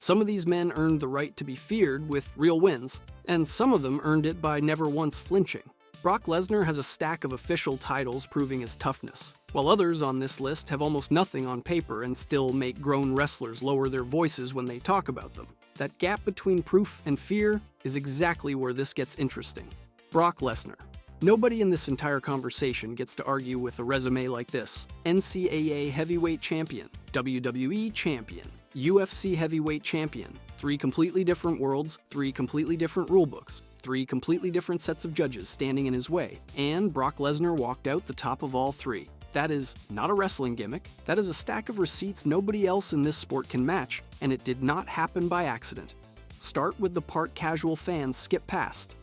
Some of these men earned the right to be feared with real wins, and some of them earned it by never once flinching. Brock Lesnar has a stack of official titles proving his toughness, while others on this list have almost nothing on paper and still make grown wrestlers lower their voices when they talk about them. That gap between proof and fear is exactly where this gets interesting. Brock Lesnar. Nobody in this entire conversation gets to argue with a resume like this. NCAA heavyweight champion, WWE champion, UFC heavyweight champion, 3 completely different worlds, 3 completely different rulebooks, 3 completely different sets of judges standing in his way, and Brock Lesnar walked out the top of all 3. That is not a wrestling gimmick, that is a stack of receipts nobody else in this sport can match, and it did not happen by accident. Start with the part casual fans skip past.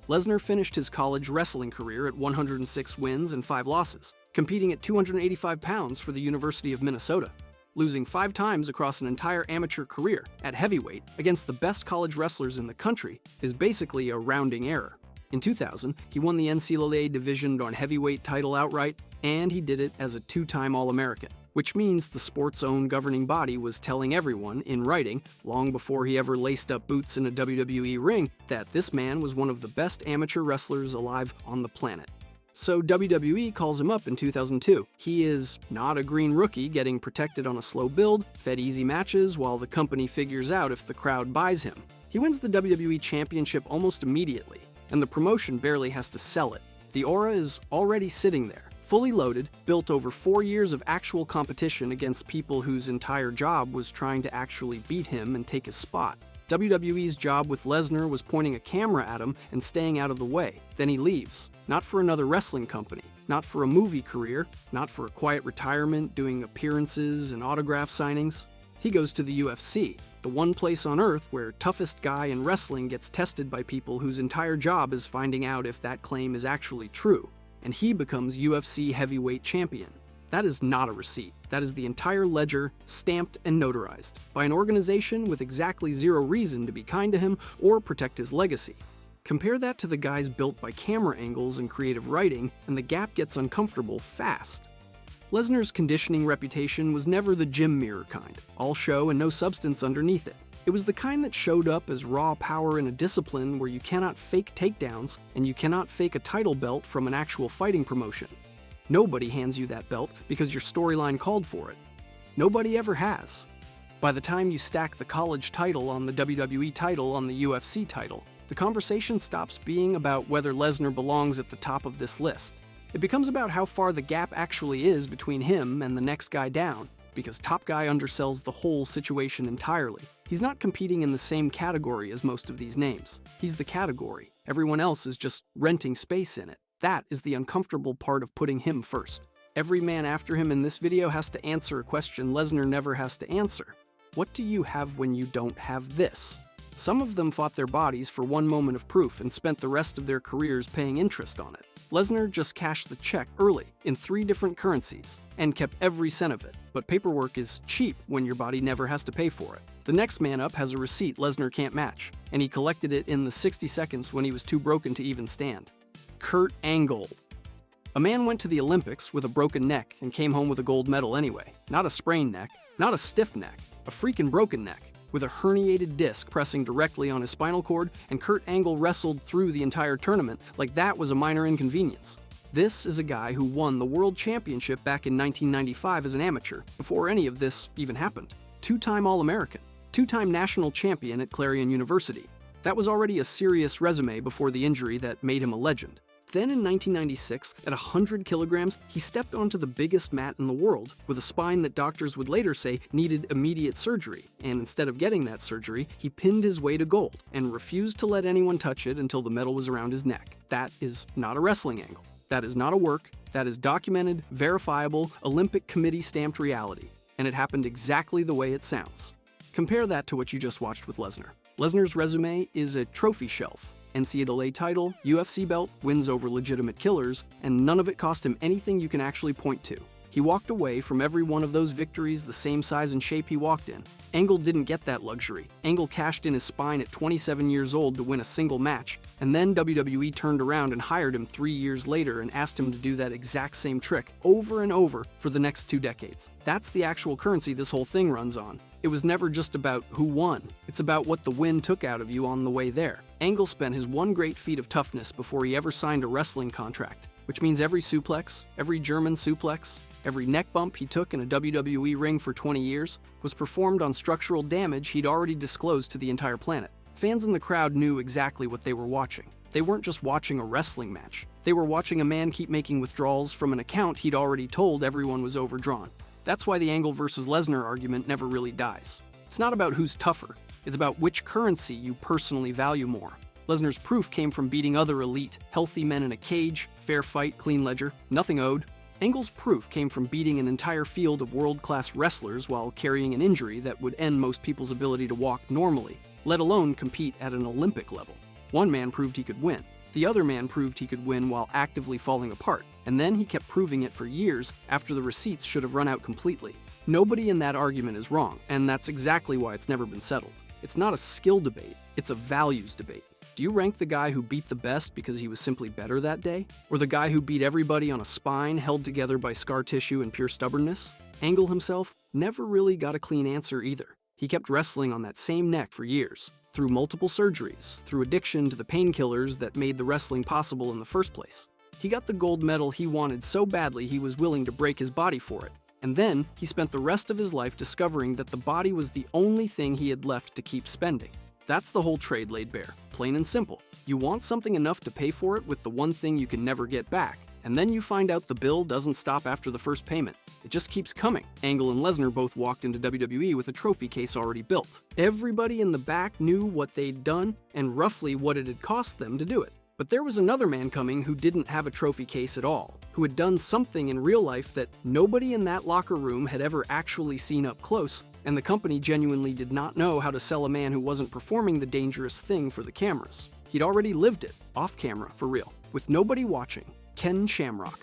Lesnar finished his college wrestling career at 106 wins and 5 losses, competing at 285 pounds for the University of Minnesota, losing 5 times across an entire amateur career at heavyweight against the best college wrestlers in the country is basically a rounding error. In 2000, he won the NCAA Division I heavyweight title outright, and he did it as a 2-time All-American, which means the sport's own governing body was telling everyone, in writing, long before he ever laced up boots in a WWE ring, that this man was one of the best amateur wrestlers alive on the planet. So WWE calls him up in 2002. He is not a green rookie getting protected on a slow build, fed easy matches while the company figures out if the crowd buys him. He wins the WWE Championship almost immediately, and the promotion barely has to sell it. The aura is already sitting there, fully loaded, built over 4 years of actual competition against people whose entire job was trying to actually beat him and take his spot. WWE's job with Lesnar was pointing a camera at him and staying out of the way. Then he leaves. Not for another wrestling company, not for a movie career, not for a quiet retirement doing appearances and autograph signings. He goes to the UFC, the one place on earth where toughest guy in wrestling gets tested by people whose entire job is finding out if that claim is actually true. And he becomes UFC heavyweight champion. That is not a receipt. That is the entire ledger, stamped and notarized, by an organization with exactly 0 reason to be kind to him or protect his legacy. Compare that to the guys built by camera angles and creative writing, and the gap gets uncomfortable fast. Lesnar's conditioning reputation was never the gym mirror kind, all show and no substance underneath it. It was the kind that showed up as raw power in a discipline where you cannot fake takedowns and you cannot fake a title belt from an actual fighting promotion. Nobody hands you that belt because your storyline called for it. Nobody ever has. By the time you stack the college title on the WWE title on the UFC title, the conversation stops being about whether Lesnar belongs at the top of this list. It becomes about how far the gap actually is between him and the next guy down, because top guy undersells the whole situation entirely. He's not competing in the same category as most of these names. He's the category. Everyone else is just renting space in it. That is the uncomfortable part of putting him first. Every man after him in this video has to answer a question Lesnar never has to answer. What do you have when you don't have this? Some of them fought their bodies for one moment of proof and spent the rest of their careers paying interest on it. Lesnar just cashed the check early in 3 different currencies and kept every cent of it. But paperwork is cheap when your body never has to pay for it. The next man up has a receipt Lesnar can't match, and he collected it in the 60 seconds when he was too broken to even stand. Kurt Angle. A man went to the Olympics with a broken neck and came home with a gold medal anyway. Not a sprained neck, not a stiff neck, a freaking broken neck, with a herniated disc pressing directly on his spinal cord, and Kurt Angle wrestled through the entire tournament like that was a minor inconvenience. This is a guy who won the World Championship back in 1995 as an amateur, before any of this even happened. 2-time All-American, 2-time national champion at Clarion University. That was already a serious resume before the injury that made him a legend. Then in 1996, at 100 kilograms, he stepped onto the biggest mat in the world with a spine that doctors would later say needed immediate surgery, and instead of getting that surgery, he pinned his way to gold and refused to let anyone touch it until the medal was around his neck. That is not a wrestling angle. That is not a work. That is documented, verifiable, Olympic Committee stamped reality, and it happened exactly the way it sounds. Compare that to what you just watched with Lesnar. Lesnar's resume is a trophy shelf. NCAA title, UFC belt, wins over legitimate killers, and none of it cost him anything you can actually point to. He walked away from every one of those victories the same size and shape he walked in. Angle didn't get that luxury. Angle cashed in his spine at 27 years old to win a single match, and then WWE turned around and hired him 3 years later and asked him to do that exact same trick over and over for the next 2 decades. That's the actual currency this whole thing runs on. It was never just about who won. It's about what the win took out of you on the way there. Angle spent his one great feat of toughness before he ever signed a wrestling contract, which means every suplex, every German suplex, every neck bump he took in a WWE ring for 20 years was performed on structural damage he'd already disclosed to the entire planet. Fans in the crowd knew exactly what they were watching. They weren't just watching a wrestling match. They were watching a man keep making withdrawals from an account he'd already told everyone was overdrawn. That's why the Angle versus Lesnar argument never really dies. It's not about who's tougher. It's about which currency you personally value more. Lesnar's proof came from beating other elite, healthy men in a cage, fair fight, clean ledger, nothing owed. Angle's proof came from beating an entire field of world-class wrestlers while carrying an injury that would end most people's ability to walk normally, let alone compete at an Olympic level. One man proved he could win. The other man proved he could win while actively falling apart, and then he kept proving it for years after the receipts should have run out completely. Nobody in that argument is wrong, and that's exactly why it's never been settled. It's not a skill debate, it's a values debate. Do you rank the guy who beat the best because he was simply better that day? Or the guy who beat everybody on a spine held together by scar tissue and pure stubbornness? Angle himself never really got a clean answer either. He kept wrestling on that same neck for years, through multiple surgeries, through addiction to the painkillers that made the wrestling possible in the first place. He got the gold medal he wanted so badly he was willing to break his body for it. And then he spent the rest of his life discovering that the body was the only thing he had left to keep spending. That's the whole trade laid bare, plain and simple. You want something enough to pay for it with the one thing you can never get back, and then you find out the bill doesn't stop after the first payment. It just keeps coming. Angle and Lesnar both walked into WWE with a trophy case already built. Everybody in the back knew what they'd done and roughly what it had cost them to do it. But there was another man coming who didn't have a trophy case at all, who had done something in real life that nobody in that locker room had ever actually seen up close, and the company genuinely did not know how to sell a man who wasn't performing the dangerous thing for the cameras. He'd already lived it, off camera, for real, with nobody watching. Ken Shamrock.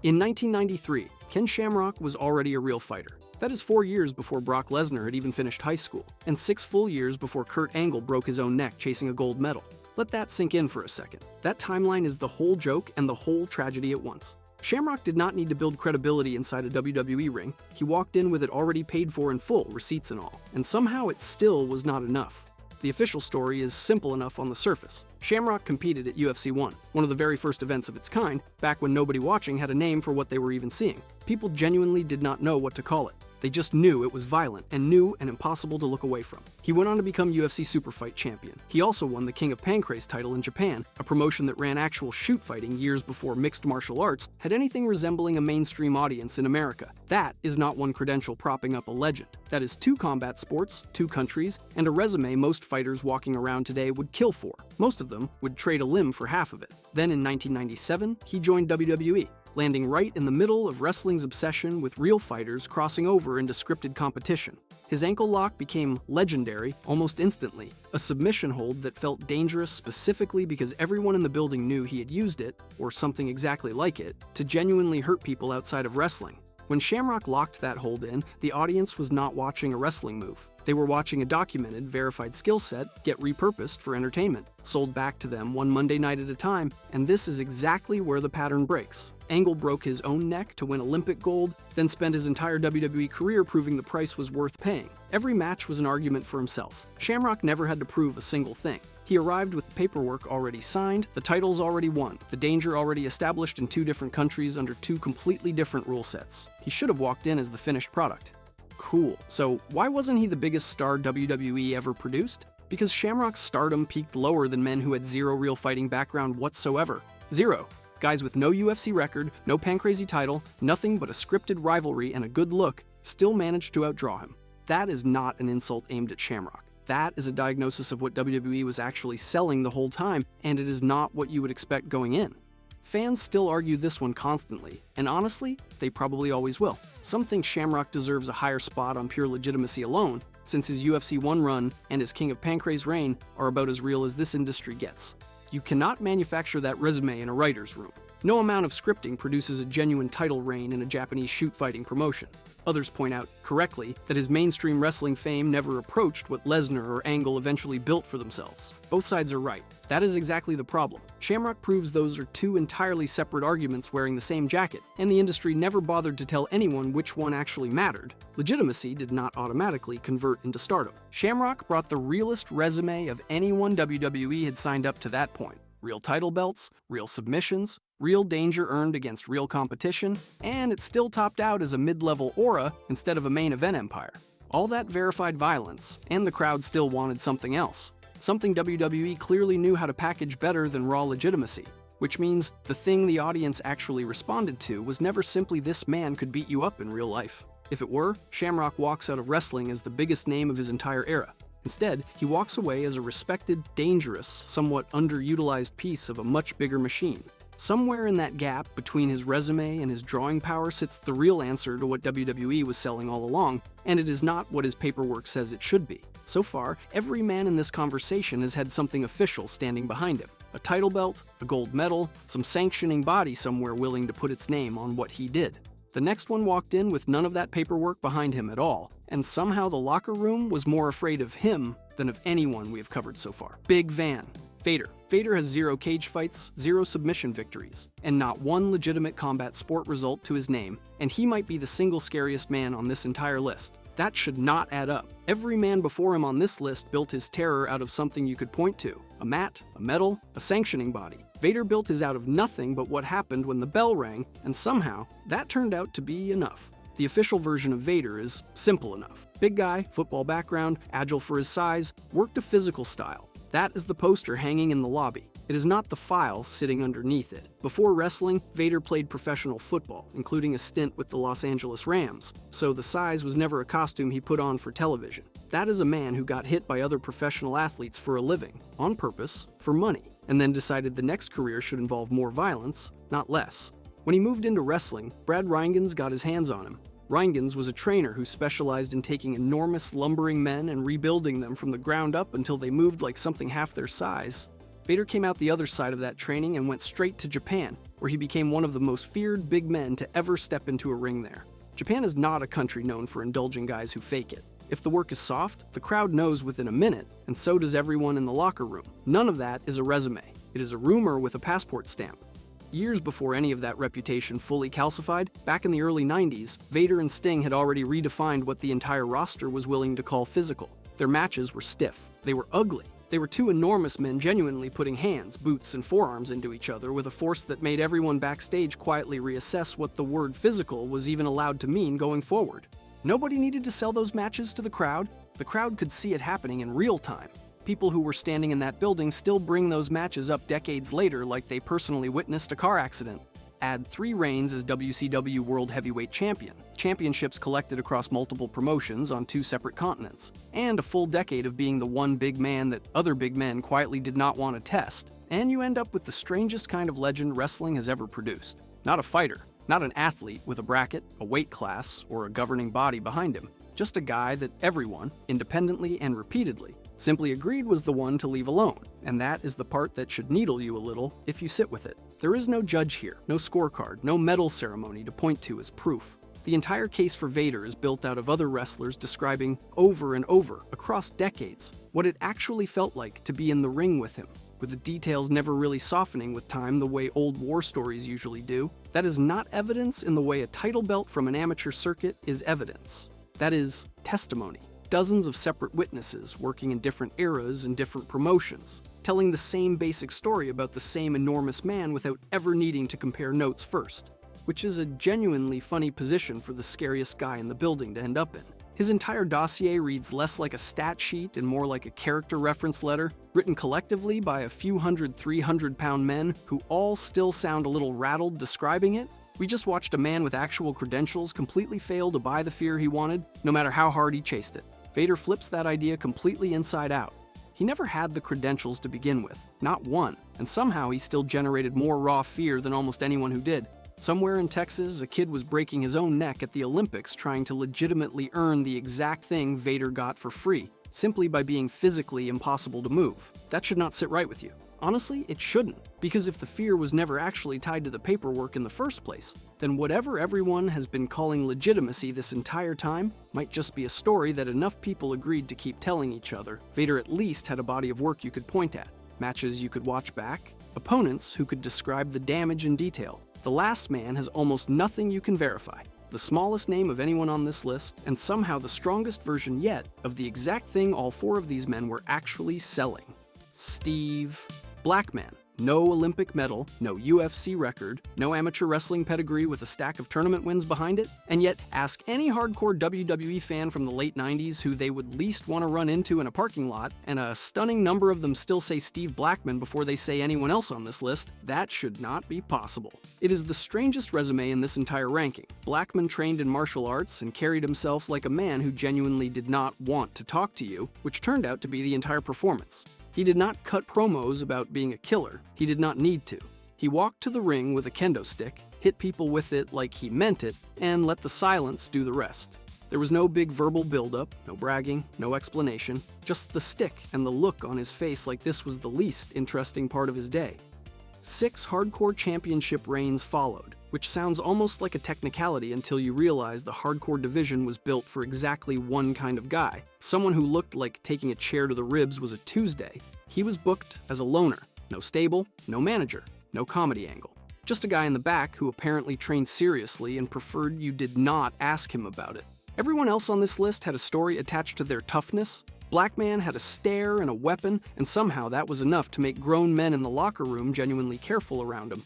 In 1993, Ken Shamrock was already a real fighter. That is 4 years before Brock Lesnar had even finished high school, and 6 full years before Kurt Angle broke his own neck chasing a gold medal. Let that sink in for a second. That timeline is the whole joke and the whole tragedy at once. Shamrock did not need to build credibility inside a WWE ring. He walked in with it already paid for in full, receipts and all. And somehow it still was not enough. The official story is simple enough on the surface. Shamrock competed at UFC 1, one of the very first events of its kind, back when nobody watching had a name for what they were even seeing. People genuinely did not know what to call it. They just knew it was violent and new and impossible to look away from. He went on to become UFC Superfight champion. He also won the King of Pancrase title in Japan, a promotion that ran actual shoot fighting years before mixed martial arts had anything resembling a mainstream audience in America. That is not one credential propping up a legend. That is 2 combat sports, 2 countries, and a resume most fighters walking around today would kill for. Most of them would trade a limb for half of it. Then in 1997, he joined WWE. Landing right in the middle of wrestling's obsession with real fighters crossing over into scripted competition. His ankle lock became legendary almost instantly, a submission hold that felt dangerous specifically because everyone in the building knew he had used it, or something exactly like it, to genuinely hurt people outside of wrestling. When Shamrock locked that hold in, the audience was not watching a wrestling move. They were watching a documented, verified skill set get repurposed for entertainment, sold back to them one Monday night at a time, and this is exactly where the pattern breaks. Angle broke his own neck to win Olympic gold, then spent his entire WWE career proving the price was worth paying. Every match was an argument for himself. Shamrock never had to prove a single thing. He arrived with the paperwork already signed, the titles already won, the danger already established in 2 different countries under 2 completely different rule sets. He should have walked in as the finished product. Cool. So why wasn't he the biggest star WWE ever produced? Because Shamrock's stardom peaked lower than men who had 0 real fighting background whatsoever. 0. Guys with no UFC record, no Pancrase title, nothing but a scripted rivalry and a good look, still managed to outdraw him. That is not an insult aimed at Shamrock. That is a diagnosis of what WWE was actually selling the whole time, and it is not what you would expect going in. Fans still argue this one constantly, and honestly, they probably always will. Some think Shamrock deserves a higher spot on pure legitimacy alone, since his UFC 1 run and his King of Pancrase reign are about as real as this industry gets. You cannot manufacture that resume in a writer's room. No amount of scripting produces a genuine title reign in a Japanese shoot-fighting promotion. Others point out, correctly, that his mainstream wrestling fame never approached what Lesnar or Angle eventually built for themselves. Both sides are right. That is exactly the problem. Shamrock proves those are two entirely separate arguments wearing the same jacket, and the industry never bothered to tell anyone which one actually mattered. Legitimacy did not automatically convert into stardom. Shamrock brought the realest resume of anyone WWE had signed up to that point. Real title belts, real submissions, real danger earned against real competition, and it still topped out as a mid-level aura instead of a main event empire. All that verified violence, and the crowd still wanted something else. Something WWE clearly knew how to package better than raw legitimacy, which means the thing the audience actually responded to was never simply this man could beat you up in real life. If it were, Shamrock walks out of wrestling as the biggest name of his entire era. Instead, he walks away as a respected, dangerous, somewhat underutilized piece of a much bigger machine. Somewhere in that gap between his resume and his drawing power sits the real answer to what WWE was selling all along, and it is not what his paperwork says it should be. So far, every man in this conversation has had something official standing behind him. A title belt, a gold medal, some sanctioning body somewhere willing to put its name on what he did. The next one walked in with none of that paperwork behind him at all, and somehow the locker room was more afraid of him than of anyone we have covered so far. Big Van. Vader. Vader has 0 cage fights, 0 submission victories, and not one legitimate combat sport result to his name, and he might be the single scariest man on this entire list. That should not add up. Every man before him on this list built his terror out of something you could point to. A mat, a medal, a sanctioning body. Vader built his out of nothing but what happened when the bell rang, and somehow, that turned out to be enough. The official version of Vader is simple enough. Big guy, football background, agile for his size, worked a physical style. That is the poster hanging in the lobby. It is not the file sitting underneath it. Before wrestling, Vader played professional football, including a stint with the Los Angeles Rams, so the size was never a costume he put on for television. That is a man who got hit by other professional athletes for a living, on purpose, for money, and then decided the next career should involve more violence, not less. When he moved into wrestling, Brad Rheingans got his hands on him. Rheingans was a trainer who specialized in taking enormous lumbering men and rebuilding them from the ground up until they moved like something half their size. Vader came out the other side of that training and went straight to Japan, where he became one of the most feared big men to ever step into a ring there. Japan is not a country known for indulging guys who fake it. If the work is soft, the crowd knows within a minute, and so does everyone in the locker room. None of that is a resume. It is a rumor with a passport stamp. Years before any of that reputation fully calcified, back in the early 90s, Vader and Sting had already redefined what the entire roster was willing to call physical. Their matches were stiff. They were ugly. They were two enormous men genuinely putting hands, boots, and forearms into each other with a force that made everyone backstage quietly reassess what the word physical was even allowed to mean going forward. Nobody needed to sell those matches to the crowd. The crowd could see it happening in real time. People who were standing in that building still bring those matches up decades later like they personally witnessed a car accident. Add 3 reigns as WCW World Heavyweight Champion, championships collected across multiple promotions on 2 separate continents, and a full decade of being the one big man that other big men quietly did not want to test, and you end up with the strangest kind of legend wrestling has ever produced. Not a fighter, not an athlete with a bracket, a weight class, or a governing body behind him, just a guy that everyone, independently and repeatedly, simply agreed was the one to leave alone, and that is the part that should needle you a little if you sit with it. There is no judge here, no scorecard, no medal ceremony to point to as proof. The entire case for Vader is built out of other wrestlers describing over and over, across decades, what it actually felt like to be in the ring with him, with the details never really softening with time the way old war stories usually do. That is not evidence in the way a title belt from an amateur circuit is evidence. That is testimony. Dozens of separate witnesses working in different eras and different promotions, telling the same basic story about the same enormous man without ever needing to compare notes first, which is a genuinely funny position for the scariest guy in the building to end up in. His entire dossier reads less like a stat sheet and more like a character reference letter, written collectively by a few hundred 300-pound men who all still sound a little rattled describing it. We just watched a man with actual credentials completely fail to buy the fear he wanted, no matter how hard he chased it. Vader flips that idea completely inside out. He never had the credentials to begin with, not one, and somehow he still generated more raw fear than almost anyone who did. Somewhere in Texas, a kid was breaking his own neck at the Olympics trying to legitimately earn the exact thing Vader got for free, simply by being physically impossible to move. That should not sit right with you. Honestly, it shouldn't, because if the fear was never actually tied to the paperwork in the first place, then whatever everyone has been calling legitimacy this entire time might just be a story that enough people agreed to keep telling each other. Vader at least had a body of work you could point at, matches you could watch back, opponents who could describe the damage in detail. The last man has almost nothing you can verify. The smallest name of anyone on this list, and somehow the strongest version yet of the exact thing all four of these men were actually selling. Steve Blackman. No Olympic medal, no UFC record, no amateur wrestling pedigree with a stack of tournament wins behind it, and yet ask any hardcore WWE fan from the late 90s who they would least want to run into in a parking lot, and a stunning number of them still say Steve Blackman before they say anyone else on this list. That should not be possible. It is the strangest resume in this entire ranking. Blackman trained in martial arts and carried himself like a man who genuinely did not want to talk to you, which turned out to be the entire performance. He did not cut promos about being a killer. He did not need to. He walked to the ring with a kendo stick, hit people with it like he meant it, and let the silence do the rest. There was no big verbal buildup, no bragging, no explanation, just the stick and the look on his face like this was the least interesting part of his day. 6 hardcore championship reigns followed, which sounds almost like a technicality until you realize the hardcore division was built for exactly one kind of guy. Someone who looked like taking a chair to the ribs was a Tuesday. He was booked as a loner. No stable, no manager, no comedy angle. Just a guy in the back who apparently trained seriously and preferred you did not ask him about it. Everyone else on this list had a story attached to their toughness. Blackman had a stare and a weapon, and somehow that was enough to make grown men in the locker room genuinely careful around him.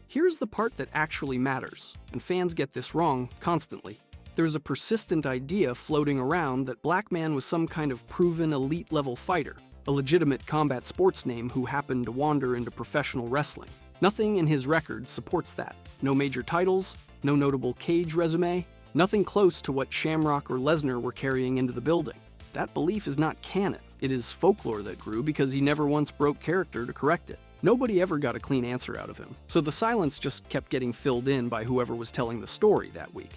Here's the part that actually matters, and fans get this wrong constantly. There's a persistent idea floating around that Blackman was some kind of proven elite-level fighter, a legitimate combat sports name who happened to wander into professional wrestling. Nothing in his record supports that. No major titles, no notable cage resume, nothing close to what Shamrock or Lesnar were carrying into the building. That belief is not canon. It is folklore that grew because he never once broke character to correct it. Nobody ever got a clean answer out of him, so the silence just kept getting filled in by whoever was telling the story that week.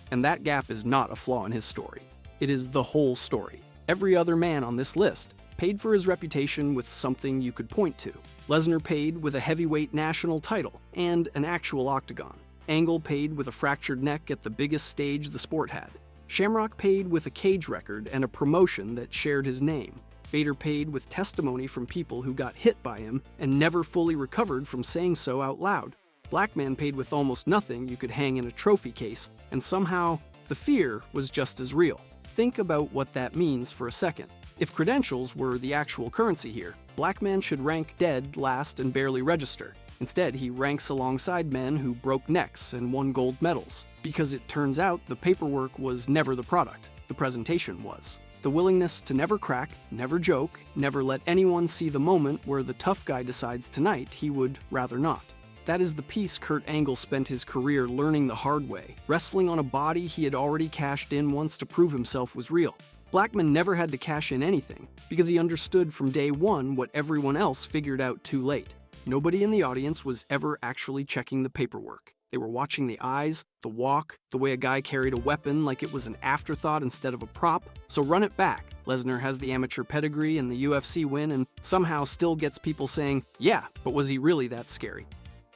And that gap is not a flaw in his story. It is the whole story. Every other man on this list paid for his reputation with something you could point to. Lesnar paid with a heavyweight national title and an actual octagon. Angle paid with a fractured neck at the biggest stage the sport had. Shamrock paid with a cage record and a promotion that shared his name. Vader paid with testimony from people who got hit by him and never fully recovered from saying so out loud. Blackman paid with almost nothing you could hang in a trophy case, and somehow, the fear was just as real. Think about what that means for a second. If credentials were the actual currency here, Blackman should rank dead last and barely register. Instead, he ranks alongside men who broke necks and won gold medals, because it turns out the paperwork was never the product, the presentation was. The willingness to never crack, never joke, never let anyone see the moment where the tough guy decides tonight he would rather not. That is the piece Kurt Angle spent his career learning the hard way, wrestling on a body he had already cashed in once to prove himself was real. Blackman never had to cash in anything, because he understood from day one what everyone else figured out too late. Nobody in the audience was ever actually checking the paperwork. They were watching the eyes, the walk, the way a guy carried a weapon like it was an afterthought instead of a prop. So run it back. Lesnar has the amateur pedigree and the UFC win and somehow still gets people saying, yeah, but was he really that scary?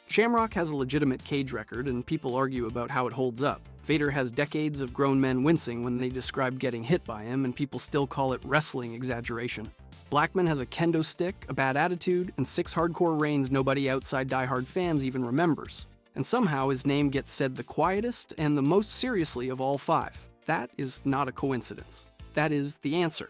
Shamrock has a legitimate cage record and people argue about how it holds up. Vader has decades of grown men wincing when they describe getting hit by him and people still call it wrestling exaggeration. Blackman has a kendo stick, a bad attitude, and 6 hardcore reigns nobody outside diehard fans even remembers. And somehow his name gets said the quietest and the most seriously of all 5. That is not a coincidence. That is the answer.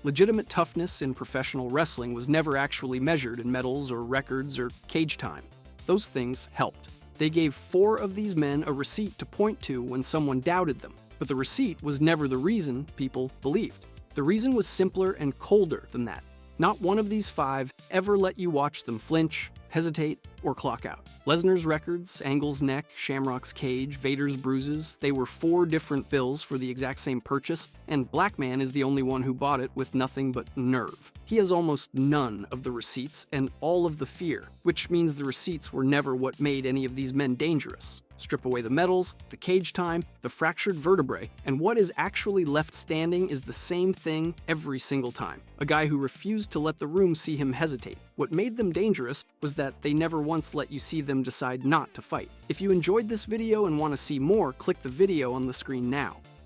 Legitimate toughness in professional wrestling was never actually measured in medals or records or cage time. Those things helped. They gave 4 of these men a receipt to point to when someone doubted them, but the receipt was never the reason people believed. The reason was simpler and colder than that. Not one of these 5 ever let you watch them flinch, hesitate, or clock out. Lesnar's records, Angle's neck, Shamrock's cage, Vader's bruises, they were 4 different bills for the exact same purchase, and Blackman is the only one who bought it with nothing but nerve. He has almost none of the receipts and all of the fear, which means the receipts were never what made any of these men dangerous. Strip away the medals, the cage time, the fractured vertebrae, and what is actually left standing is the same thing every single time. A guy who refused to let the room see him hesitate. What made them dangerous was that they never once let you see them decide not to fight. If you enjoyed this video and want to see more, click the video on the screen now.